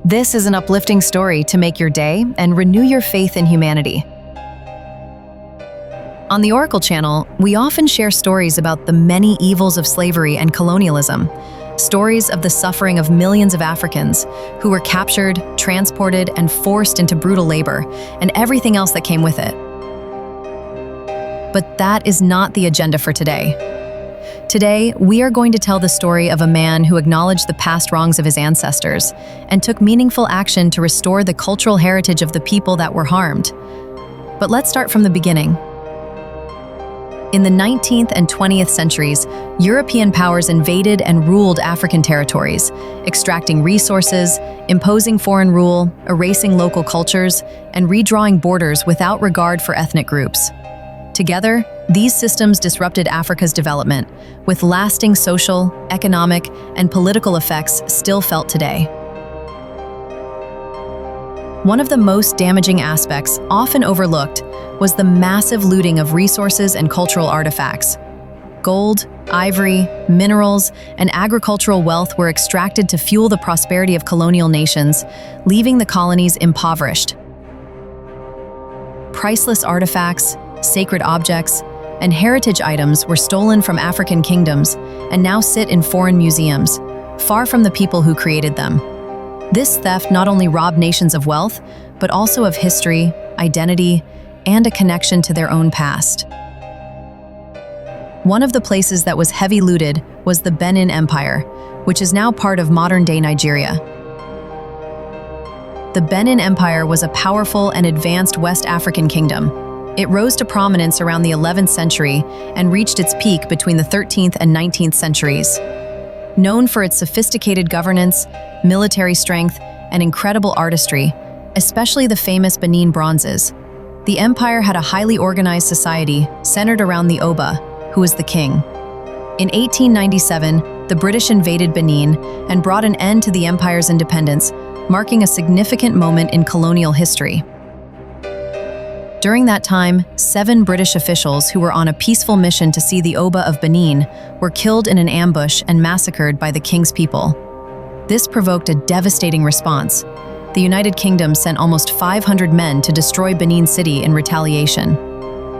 This is an uplifting story to make your day and renew your faith in humanity. On the Oracle channel, we often share stories about the many evils of slavery and colonialism, stories of the suffering of millions of Africans who were captured, transported, and forced into brutal labor, and everything else that came with it. But that is not the agenda for today. Today, we are going to tell the story of a man who acknowledged the past wrongs of his ancestors and took meaningful action to restore the cultural heritage of the people that were harmed. But let's start from the beginning. In the 19th and 20th centuries, European powers invaded and ruled African territories, extracting resources, imposing foreign rule, erasing local cultures, and redrawing borders without regard for ethnic groups. Together, these systems disrupted Africa's development, with lasting social, economic, and political effects still felt today. One of the most damaging aspects, often overlooked, was the massive looting of resources and cultural artifacts. Gold, ivory, minerals, and agricultural wealth were extracted to fuel the prosperity of colonial nations, leaving the colonies impoverished. Priceless artifacts, sacred objects, and heritage items were stolen from African kingdoms and now sit in foreign museums, far from the people who created them. This theft not only robbed nations of wealth, but also of history, identity, and a connection to their own past. One of the places that was heavy looted was the Benin Empire, which is now part of modern-day Nigeria. The Benin Empire was a powerful and advanced West African kingdom. It rose to prominence around the 11th century and reached its peak between the 13th and 19th centuries. Known for its sophisticated governance, military strength, and incredible artistry, especially the famous Benin bronzes, the empire had a highly organized society centered around the Oba, who was the king. In 1897, the British invaded Benin and brought an end to the empire's independence, marking a significant moment in colonial history. During that time, 7 British officials who were on a peaceful mission to see the Oba of Benin were killed in an ambush and massacred by the king's people. This provoked a devastating response. The United Kingdom sent almost 500 men to destroy Benin City in retaliation.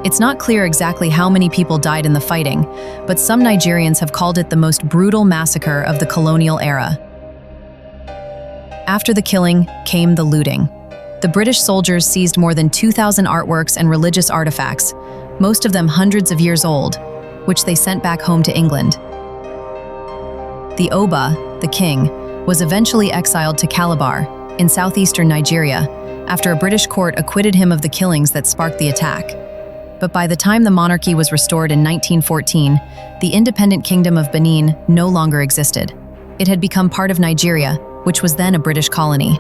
It's not clear exactly how many people died in the fighting, but some Nigerians have called it the most brutal massacre of the colonial era. After the killing came the looting. The British soldiers seized more than 2,000 artworks and religious artifacts, most of them hundreds of years old, which they sent back home to England. The Oba, the king, was eventually exiled to Calabar, in southeastern Nigeria, after a British court acquitted him of the killings that sparked the attack. But by the time the monarchy was restored in 1914, the independent kingdom of Benin no longer existed. It had become part of Nigeria, which was then a British colony.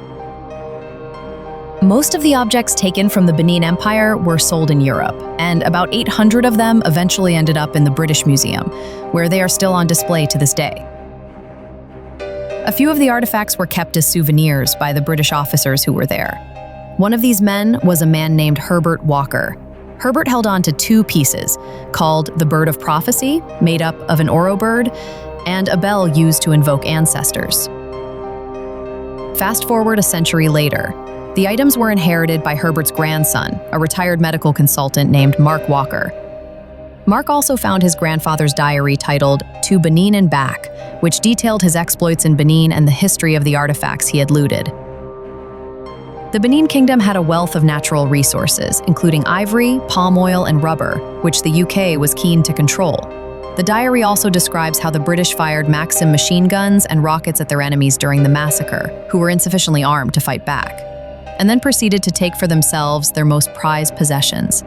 Most of the objects taken from the Benin Empire were sold in Europe, and about 800 of them eventually ended up in the British Museum, where they are still on display to this day. A few of the artifacts were kept as souvenirs by the British officers who were there. One of these men was a man named Herbert Walker. Herbert held on to 2 pieces, called the Bird of Prophecy, made up of an oro bird, and a bell used to invoke ancestors. Fast forward a century later, the items were inherited by Herbert's grandson, a retired medical consultant named Mark Walker. Mark also found his grandfather's diary titled "To Benin and Back," which detailed his exploits in Benin and the history of the artifacts he had looted. The Benin Kingdom had a wealth of natural resources, including ivory, palm oil, and rubber, which the UK was keen to control. The diary also describes how the British fired Maxim machine guns and rockets at their enemies during the massacre, who were insufficiently armed to fight back, and then proceeded to take for themselves their most prized possessions.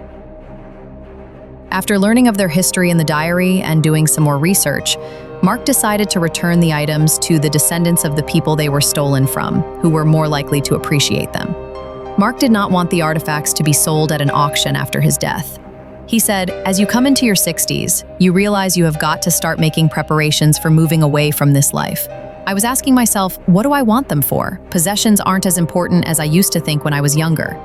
After learning of their history in the diary and doing some more research, Mark decided to return the items to the descendants of the people they were stolen from, who were more likely to appreciate them. Mark did not want the artifacts to be sold at an auction after his death. He said, "As you come into your 60s, you realize you have got to start making preparations for moving away from this life. I was asking myself, what do I want them for? Possessions aren't as important as I used to think when I was younger."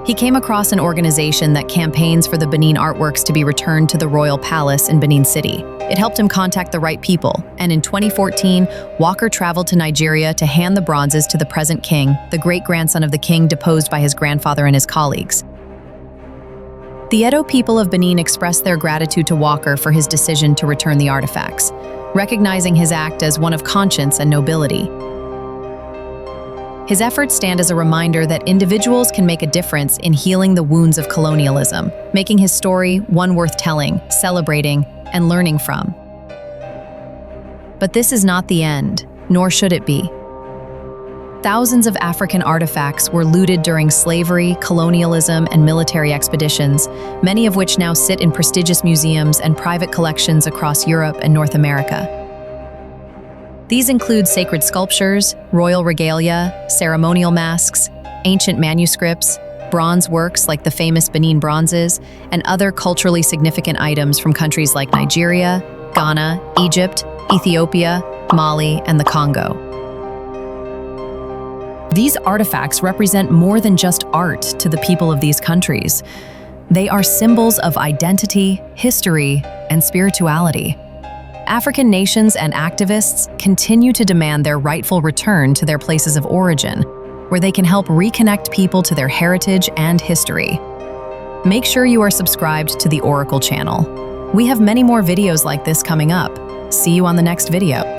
He came across an organization that campaigns for the Benin artworks to be returned to the Royal Palace in Benin City. It helped him contact the right people, and in 2014, Walker traveled to Nigeria to hand the bronzes to the present king, the great-grandson of the king deposed by his grandfather and his colleagues. The Edo people of Benin expressed their gratitude to Walker for his decision to return the artifacts, recognizing his act as one of conscience and nobility. His efforts stand as a reminder that individuals can make a difference in healing the wounds of colonialism, making his story one worth telling, celebrating, and learning from. But this is not the end, nor should it be. Thousands of African artifacts were looted during slavery, colonialism, and military expeditions, many of which now sit in prestigious museums and private collections across Europe and North America. These include sacred sculptures, royal regalia, ceremonial masks, ancient manuscripts, bronze works like the famous Benin bronzes, and other culturally significant items from countries like Nigeria, Ghana, Egypt, Ethiopia, Mali, and the Congo. These artifacts represent more than just art to the people of these countries. They are symbols of identity, history, and spirituality. African nations and activists continue to demand their rightful return to their places of origin, where they can help reconnect people to their heritage and history. Make sure you are subscribed to the Oracle channel. We have many more videos like this coming up. See you on the next video.